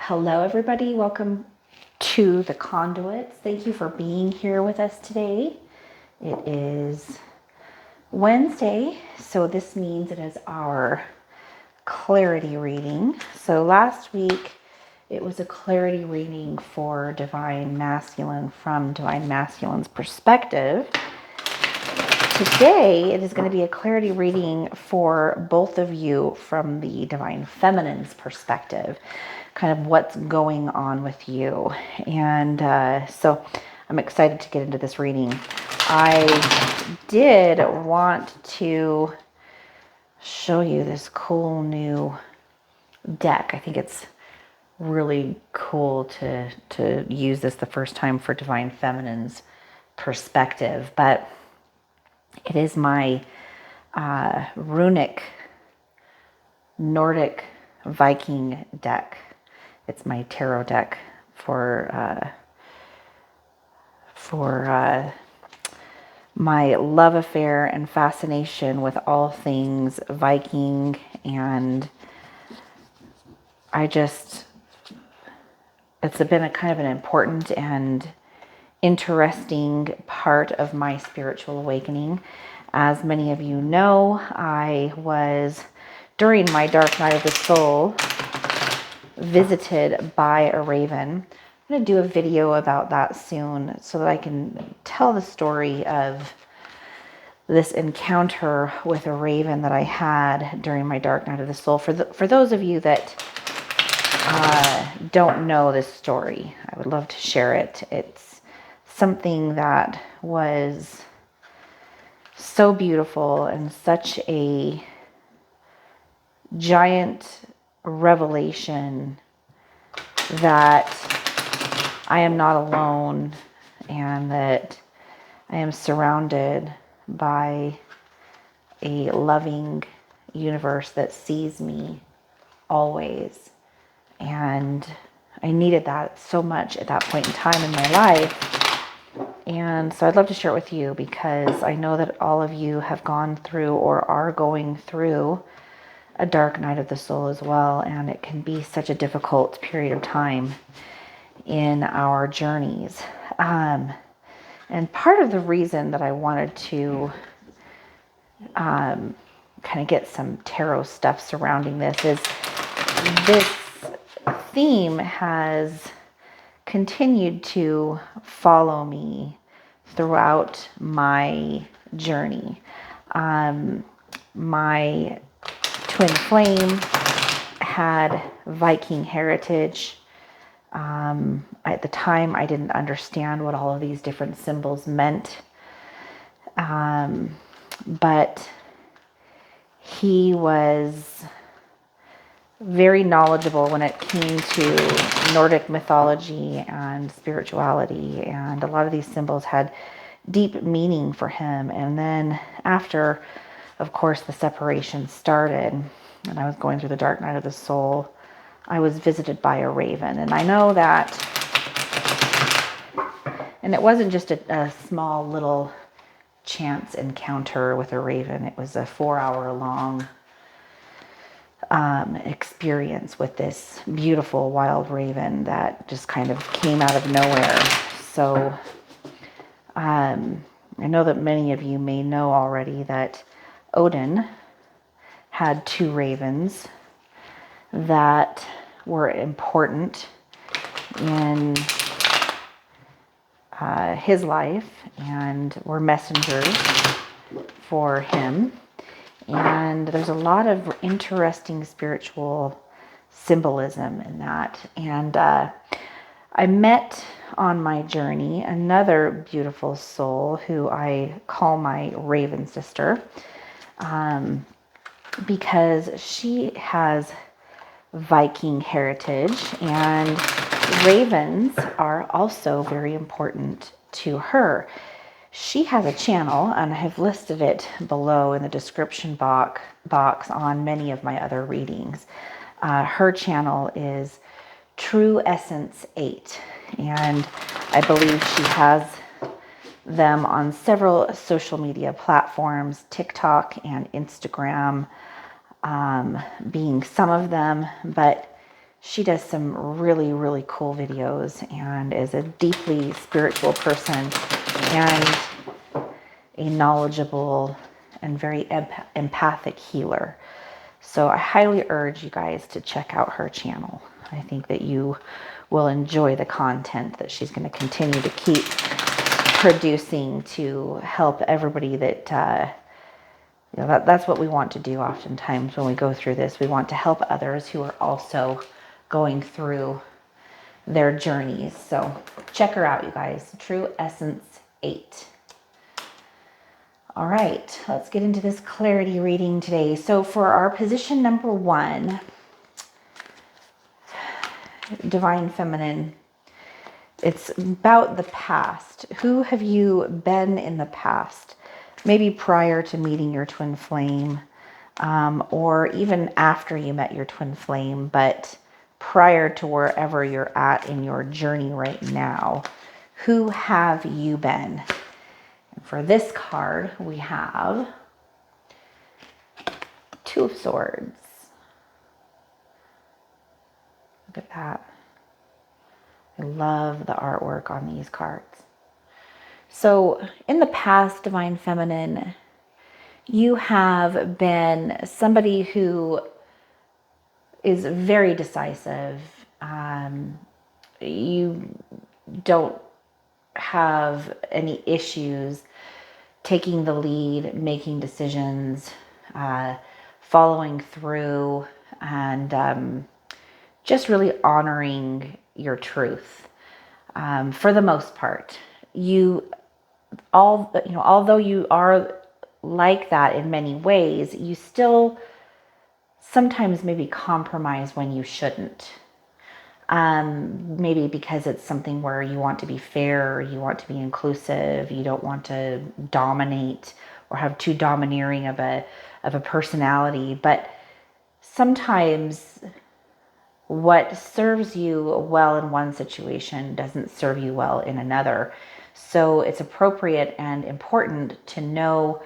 Hello, everybody. Welcome to the Conduits. Thank you for being here with us today. It is Wednesday, so this means it is our clarity reading. So last week, it was a clarity reading for Divine Masculine from Divine Masculine's perspective. Today, it is going to be a clarity reading for both of you from the Divine Feminine's perspective, kind of what's going on with you. And so I'm excited to get into this reading. I did want to show you this cool new deck. I think it's really cool to use this the first time for Divine Feminine's perspective, but it is my runic Nordic Viking deck. It's my tarot deck for my love affair and fascination with all things Viking, and it's been a kind of an important and interesting part of my spiritual awakening. As many of you know, I was, during my dark night of the soul, visited by a raven. I'm going to do a video about that soon so that I can tell the story of this encounter with a raven that I had during my dark night of the soul. For those of you that don't know this story, I would love to share it. It's something that was so beautiful and such a giant revelation that I am not alone and that I am surrounded by a loving universe that sees me always. And I needed that so much at that point in time in my life. And so I'd love to share it with you because I know that all of you have gone through or are going through a dark night of the soul as well. And it can be such a difficult period of time in our journeys. And part of the reason that I wanted to kind of get some tarot stuff surrounding this is this theme has continued to follow me throughout my journey. My twin flame had Viking heritage. At the time, I didn't understand what all of these different symbols meant. But he was very knowledgeable when it came to Nordic mythology and spirituality, and a lot of these symbols had deep meaning for him. And then after, of course, the separation started and I was going through the dark night of the soul, I was visited by a raven. And I know that, and it wasn't just a small little chance encounter with a raven. It was a 4-hour long experience with this beautiful wild raven that just kind of came out of nowhere. So I know that many of you may know already that Odin had 2 ravens that were important in his life and were messengers for him. And there's a lot of interesting spiritual symbolism in that. And I met on my journey another beautiful soul who I call my raven sister, because she has Viking heritage, and ravens are also very important to her. She has a channel, and I have listed it below in the description box on many of my other readings. Her channel is True Essence 8, and I believe she has them on several social media platforms, TikTok and Instagram being some of them, but she does some really, really cool videos and is a deeply spiritual person and a knowledgeable and very empathic healer. So I highly urge you guys to check out her channel. I think that you will enjoy the content that she's going to continue to keep producing to help everybody that, that's what we want to do oftentimes when we go through this. We want to help others who are also going through their journeys. So check her out, you guys. True Essence 8. All right, let's get into this clarity reading today. So for our position number 1, Divine Feminine, it's about the past. Who have you been in the past? Maybe prior to meeting your twin flame, or even after you met your twin flame, but prior to wherever you're at in your journey right now. Who have you been? For this card, we have 2 of Swords. Look at that. I love the artwork on these cards. So in the past, Divine Feminine, you have been somebody who is very decisive. You don't have any issues taking the lead, making decisions, following through, and just really honoring your truth. For the most part, although you are like that in many ways, you still sometimes maybe compromise when you shouldn't. Maybe because it's something where you want to be fair, you want to be inclusive, you don't want to dominate or have too domineering of a personality. But sometimes what serves you well in one situation doesn't serve you well in another. So it's appropriate and important to know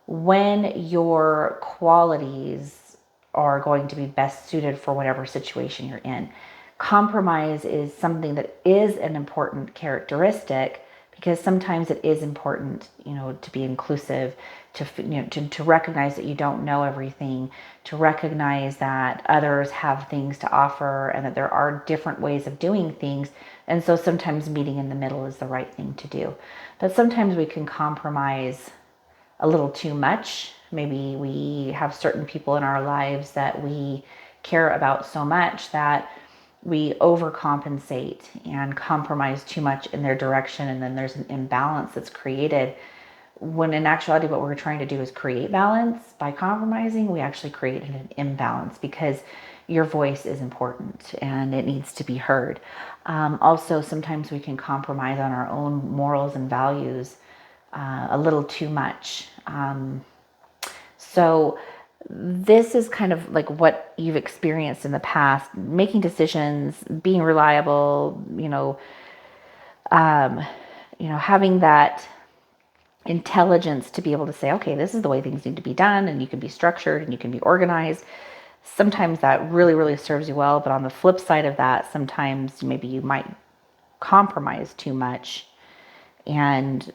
when your qualities are going to be best suited for whatever situation you're in. Compromise is something that is an important characteristic, because sometimes it is important, to be inclusive, to recognize that you don't know everything, to recognize that others have things to offer and that there are different ways of doing things. And so sometimes meeting in the middle is the right thing to do. But sometimes we can compromise a little too much. Maybe we have certain people in our lives that we care about so much that we overcompensate and compromise too much in their direction, and then there's an imbalance that's created, when in actuality what we're trying to do is create balance. By compromising, we actually create an imbalance, because your voice is important and it needs to be heard. Also, sometimes we can compromise on our own morals and values a little too much. So this is kind of like what you've experienced in the past, making decisions, being reliable, having that intelligence to be able to say, okay, this is the way things need to be done, and you can be structured and you can be organized. Sometimes that really, really serves you well. But on the flip side of that, sometimes maybe you might compromise too much and,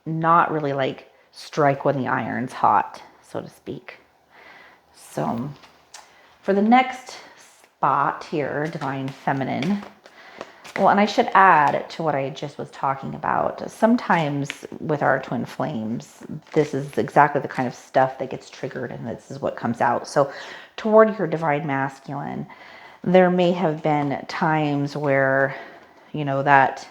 not really like strike when the iron's hot, so to speak. So for the next spot here, Divine Feminine. Well, and I should add to what I just was talking about, sometimes with our twin flames, this is exactly the kind of stuff that gets triggered, and this is what comes out. So toward your Divine Masculine, there may have been times where, that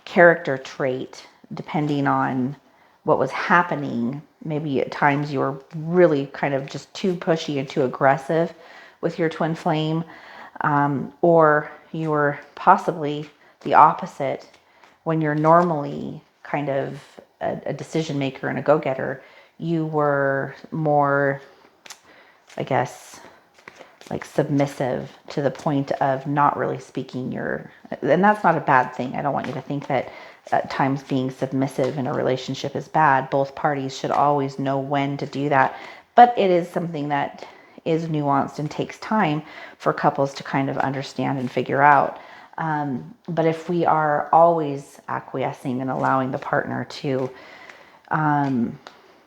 character trait, depending on what was happening, maybe at times you were really kind of just too pushy and too aggressive with your twin flame, or you were possibly the opposite. When you're normally kind of a decision maker and a go-getter, you were more, I guess, like submissive, to the point of not really speaking and that's not a bad thing. I don't want you to think that at times being submissive in a relationship is bad. Both parties should always know when to do that. But it is something that is nuanced and takes time for couples to kind of understand and figure out. But if we are always acquiescing and allowing the partner to,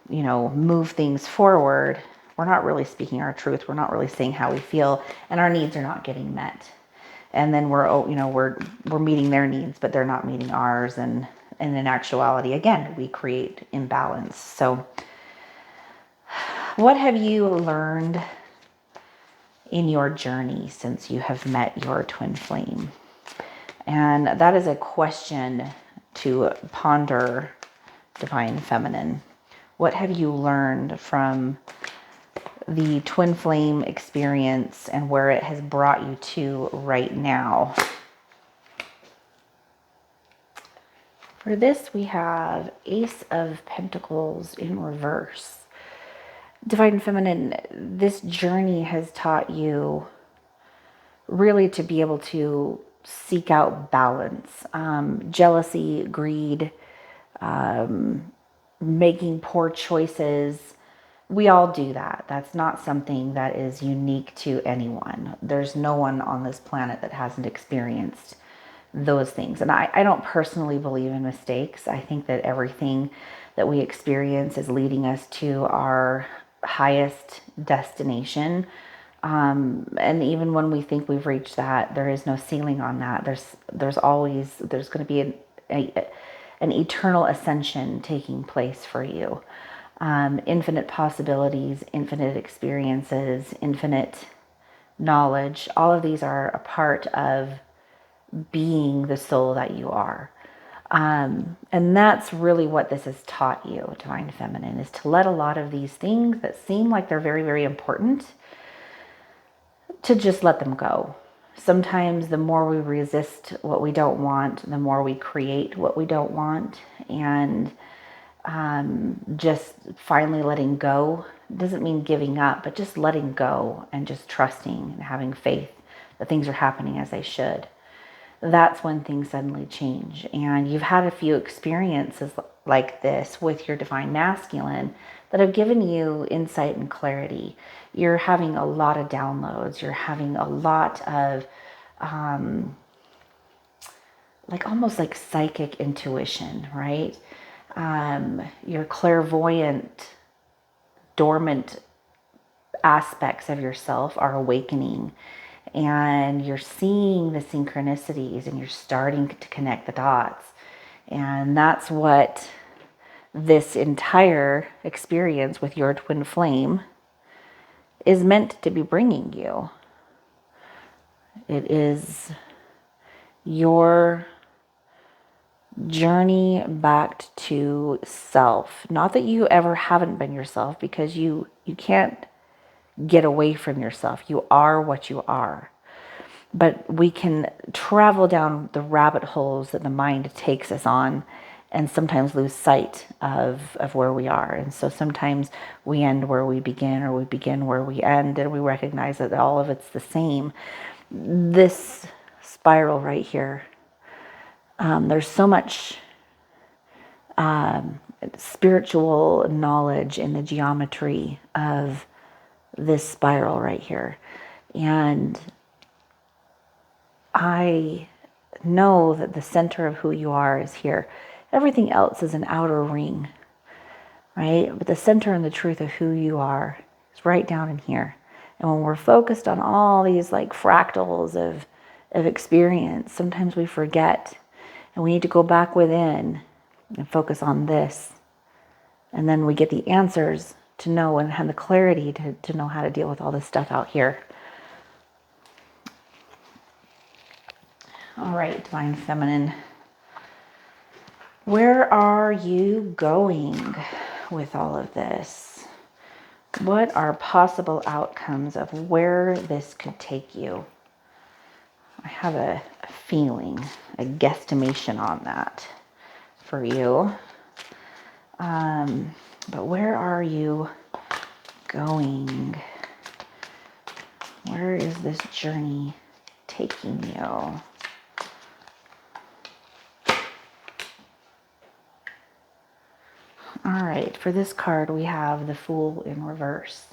move things forward, we're not really speaking our truth. We're not really saying how we feel, and our needs are not getting met. And then we're meeting their needs, but they're not meeting ours. And in actuality, again, we create imbalance. So what have you learned in your journey since you have met your twin flame? And that is a question to ponder, Divine Feminine. What have you learned from the twin flame experience and where it has brought you to right now? For this, we have Ace of Pentacles in reverse. Divine Feminine, this journey has taught you really to be able to seek out balance, jealousy, greed, making poor choices. We all do that. That's not something that is unique to anyone. There's no one on this planet that hasn't experienced those things. And I don't personally believe in mistakes. I think that everything that we experience is leading us to our highest destination. And even when we think we've reached that, there is no ceiling on that. There's going to be an eternal ascension taking place for you. Infinite possibilities, infinite experiences, infinite knowledge. All of these are a part of being the soul that you are. And that's really what this has taught you, Divine Feminine, is to let a lot of these things that seem like they're very, very important, to just let them go. Sometimes the more we resist what we don't want, the more we create what we don't want. And just finally letting go doesn't mean giving up, but just letting go and just trusting and having faith that things are happening as they should. That's when things suddenly change. And you've had a few experiences like this with your Divine Masculine that have given you insight and clarity. You're having a lot of downloads. You're having a lot of almost like psychic intuition, right? Your clairvoyant, dormant aspects of yourself are awakening, and you're seeing the synchronicities and you're starting to connect the dots. And that's what this entire experience with your twin flame is meant to be bringing you. It is your journey back to self. Not that you ever haven't been yourself, because you can't get away from yourself. You are what you are. But we can travel down the rabbit holes that the mind takes us on and sometimes lose sight of where we are. And so sometimes we end where we begin, or we begin where we end, and we recognize that all of it's the same. This spiral right here, there's so much spiritual knowledge in the geometry of this spiral right here. And I know that the center of who you are is here. Everything else is an outer ring, right? But the center and the truth of who you are is right down in here. And when we're focused on all these like fractals of experience, sometimes we forget, and we need to go back within and focus on this. And then we get the answers to know and have the clarity to know how to deal with all this stuff out here. All right, Divine Feminine. Where are you going with all of this? What are possible outcomes of where this could take you? I have a feeling, a guesstimation on that for you. But where are you going? Where is this journey taking you? All right, for this card, we have the Fool in reverse.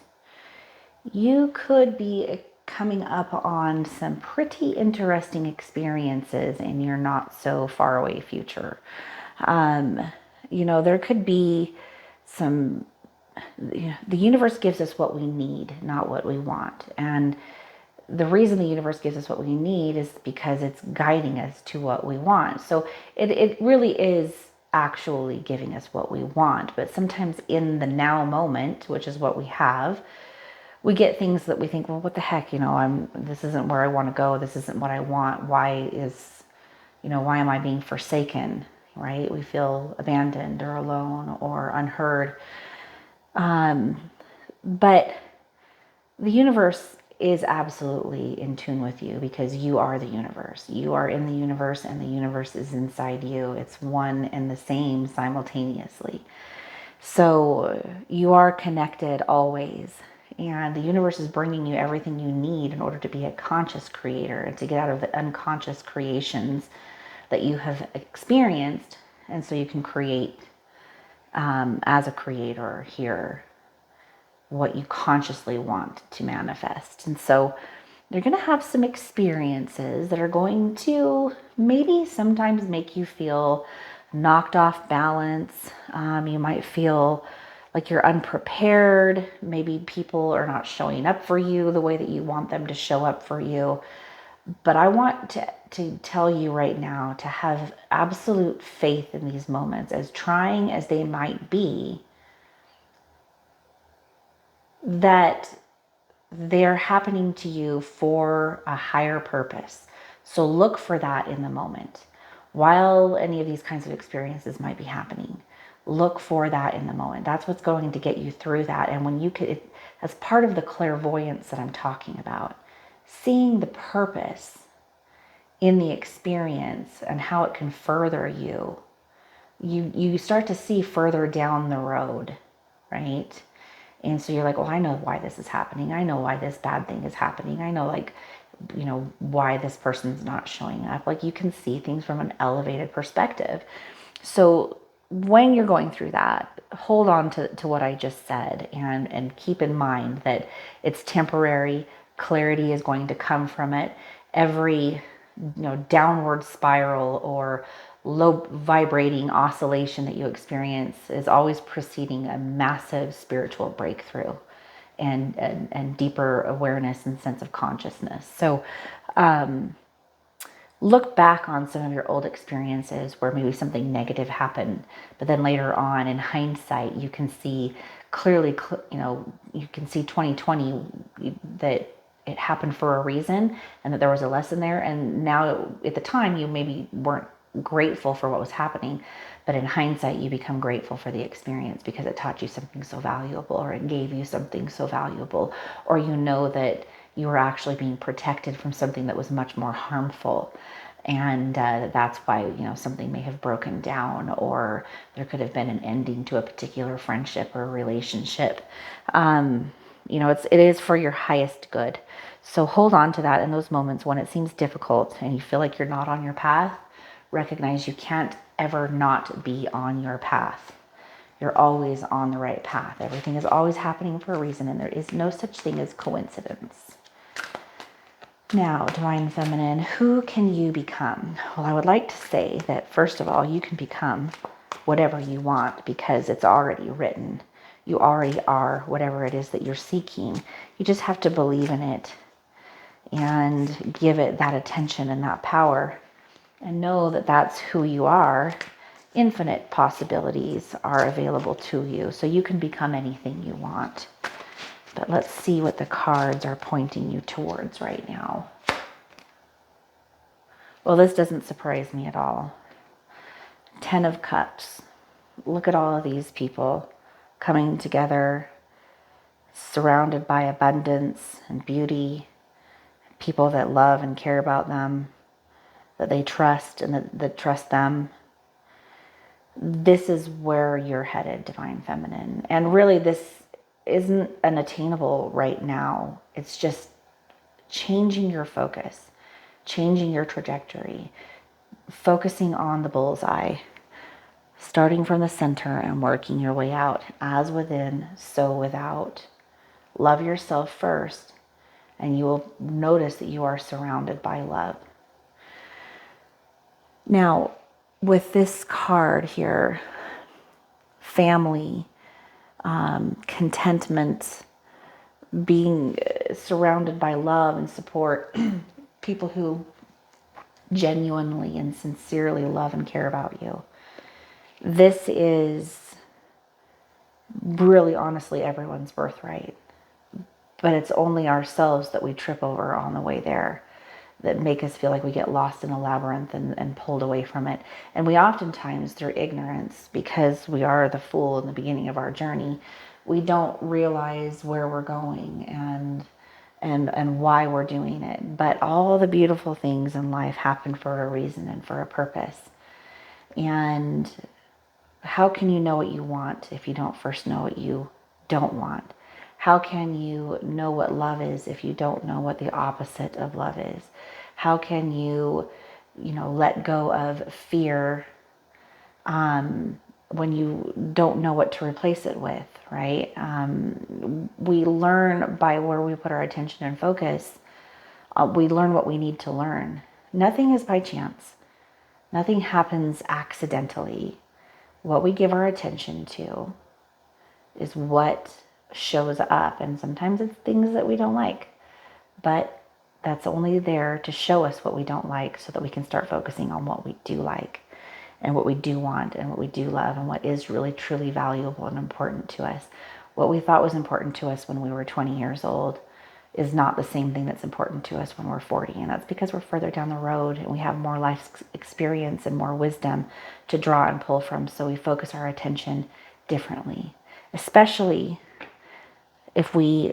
you could be coming up on some pretty interesting experiences in your not so far away future. There could be some, the universe gives us what we need, not what we want. And the reason the universe gives us what we need is because it's guiding us to what we want. So it really is actually giving us what we want. But sometimes in the now moment, which is what we have, we get things that we think, well, what the heck, this isn't where I want to go. This isn't what I want. Why am I being forsaken? Right? We feel abandoned or alone or unheard. But the universe is absolutely in tune with you because you are the universe. You are in the universe and the universe is inside you. It's one and the same simultaneously. So you are connected always. And the universe is bringing you everything you need in order to be a conscious creator and to get out of the unconscious creations that you have experienced. And so you can create as a creator here what you consciously want to manifest. And so you're going to have some experiences that are going to maybe sometimes make you feel knocked off balance. You might feel like you're unprepared. Maybe people are not showing up for you the way that you want them to show up for you. But I want to tell you right now to have absolute faith in these moments, as trying as they might be, that they're happening to you for a higher purpose. So look for that in the moment. While any of these kinds of experiences might be happening, look for that in the moment. That's what's going to get you through that. And when you could, as part of the clairvoyance that I'm talking about, seeing the purpose in the experience and how it can further you, you start to see further down the road, right? And so you're like, well, I know why this is happening. I know why this bad thing is happening. I know, why this person's not showing up. Like, you can see things from an elevated perspective. So when you're going through that, hold on to what I just said and keep in mind that it's temporary. Clarity is going to come from it. Every downward spiral or low vibrating oscillation that you experience is always preceding a massive spiritual breakthrough and deeper awareness and sense of consciousness. So look back on some of your old experiences where maybe something negative happened, but then later on in hindsight, you can see clearly, you can see 2020 that it happened for a reason and that there was a lesson there. And now at the time, you maybe weren't grateful for what was happening, but in hindsight, you become grateful for the experience because it taught you something so valuable, or it gave you something so valuable, or that you were actually being protected from something that was much more harmful. And that's why, something may have broken down, or there could have been an ending to a particular friendship or relationship. It is for your highest good. So hold on to that in those moments when it seems difficult and you feel like you're not on your path. Recognize you can't ever not be on your path. You're always on the right path. Everything is always happening for a reason, and there is no such thing as coincidence. Now, Divine Feminine, who can you become? Well, I would like to say that, first of all, you can become whatever you want because it's already written. You already are whatever it is that you're seeking. You just have to believe in it and give it that attention and that power and know that that's who you are. Infinite possibilities are available to you, so you can become anything you want. But let's see what the cards are pointing you towards right now. Well, this doesn't surprise me at all. 10 of Cups. Look at all of these people coming together, surrounded by abundance and beauty, people that love and care about them, that they trust and that trust them. This is where you're headed, Divine Feminine. And really, this isn't unattainable right now. It's just changing your focus, changing your trajectory, focusing on the bullseye, starting from the center and working your way out. As within, so without. Love yourself first, and you will notice that you are surrounded by love. Now, with this card here, family, contentment, being surrounded by love and support, people who genuinely and sincerely love and care about you. This is really honestly everyone's birthright. But it's only ourselves that we trip over on the way there, that make us feel like we get lost in a labyrinth and pulled away from it. And we oftentimes, through ignorance, because we are the fool in the beginning of our journey, we don't realize where we're going and why we're doing it. But all the beautiful things in life happen for a reason and for a purpose. And how can you know what you want if you don't first know what you don't want? How can you know what love is if you don't know what the opposite of love is? How can you let go of fear when you don't know what to replace it with, right? We learn by where we put our attention and focus. We learn what we need to learn. Nothing is by chance. Nothing happens accidentally. What we give our attention to is what shows up. And sometimes it's things that we don't like. But that's only there to show us what we don't like so that we can start focusing on what we do like and what we do want and what we do love and what is really truly valuable and important to us. What we thought was important to us when we were 20 years old is not the same thing that's important to us when we're 40. And that's because we're further down the road and we have more life experience and more wisdom to draw and pull from. So we focus our attention differently, especially if we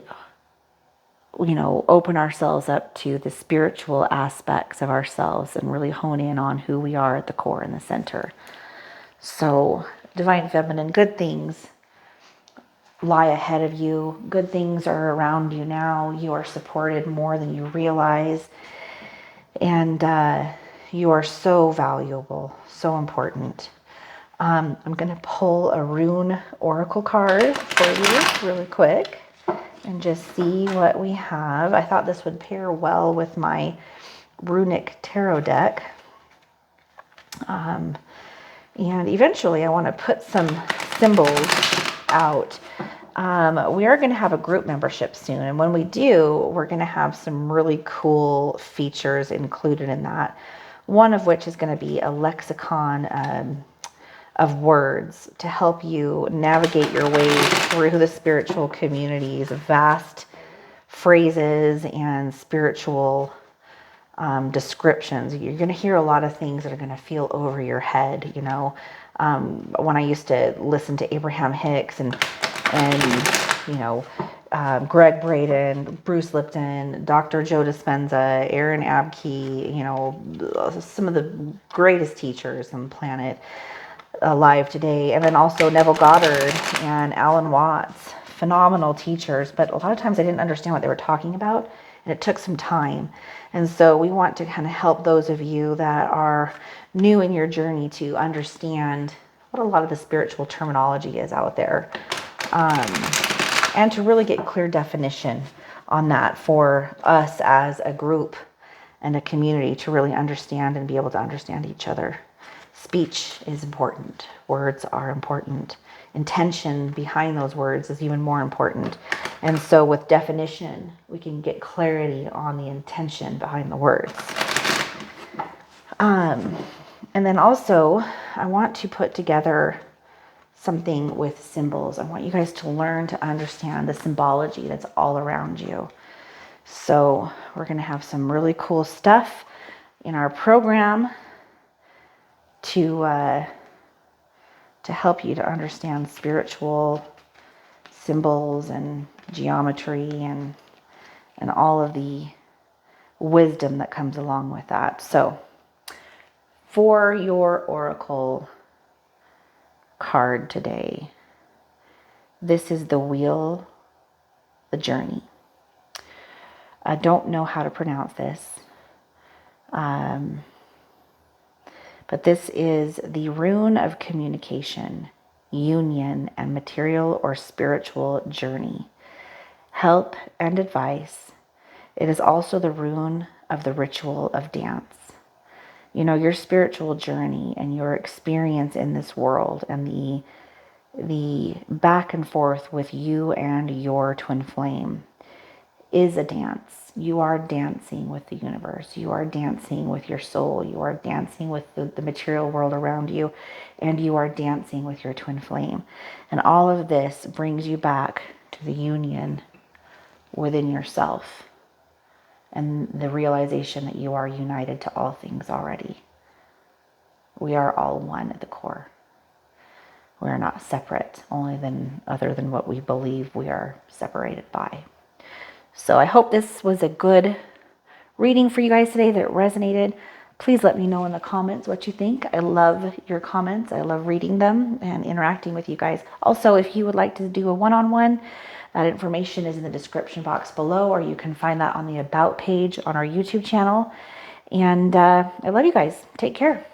open ourselves up to the spiritual aspects of ourselves and really hone in on who we are at the core in the center. So, divine feminine, good things lie ahead of you. Good things are around you now. You are supported more than you realize. And you are so valuable, so important. I'm going to pull a rune oracle card for you really quick and just see what we have. I thought this would pair well with my runic tarot deck. And eventually I want to put some symbols out. We are going to have a group membership soon. And when we do, we're going to have some really cool features included in that. One of which is going to be a lexicon of words to help you navigate your way through the spiritual community's vast phrases and spiritual descriptions. You're going to hear a lot of things that are going to feel over your head. When I used to listen to Abraham Hicks and Greg Braden, Bruce Lipton, Dr. Joe Dispenza, Aaron Abkey, some of the greatest teachers on the planet alive today. And then also Neville Goddard and Alan Watts, phenomenal teachers. But a lot of times I didn't understand what they were talking about, and it took some time. And so we want to kind of help those of you that are new in your journey to understand what a lot of the spiritual terminology is out there. And to really get clear definition on that for us as a group and a community to really understand and be able to understand each other. Speech is important. Words are important. Intention behind those words is even more important. And so with definition, we can get clarity on the intention behind the words. And then also, I want to put together something with symbols. I want you guys to learn to understand the symbology that's all around you. So we're going to have some really cool stuff in our program to help you to understand spiritual symbols and geometry and all of the wisdom that comes along with that. So for your oracle card today, this is the wheel, the journey. I don't know how to pronounce this, but this is the rune of communication, union, and material or spiritual journey. help and advice. It is also the rune of the ritual of dance. You know, your spiritual journey and your experience in this world and the back and forth with you and your twin flame is a dance. You are dancing with the universe. You are dancing with your soul. You are dancing with the material world around you. And you are dancing with your twin flame. And all of this brings you back to the union within yourself and the realization that you are united to all things already. We are all one at the core. We are not separate, other than what we believe we are separated by. So I hope this was a good reading for you guys today that resonated. Please let me know in the comments what you think. I love your comments. I love reading them and interacting with you guys. Also, if you would like to do a one-on-one, that information is in the description box below, or you can find that on the About page on our YouTube channel. And I love you guys. Take care.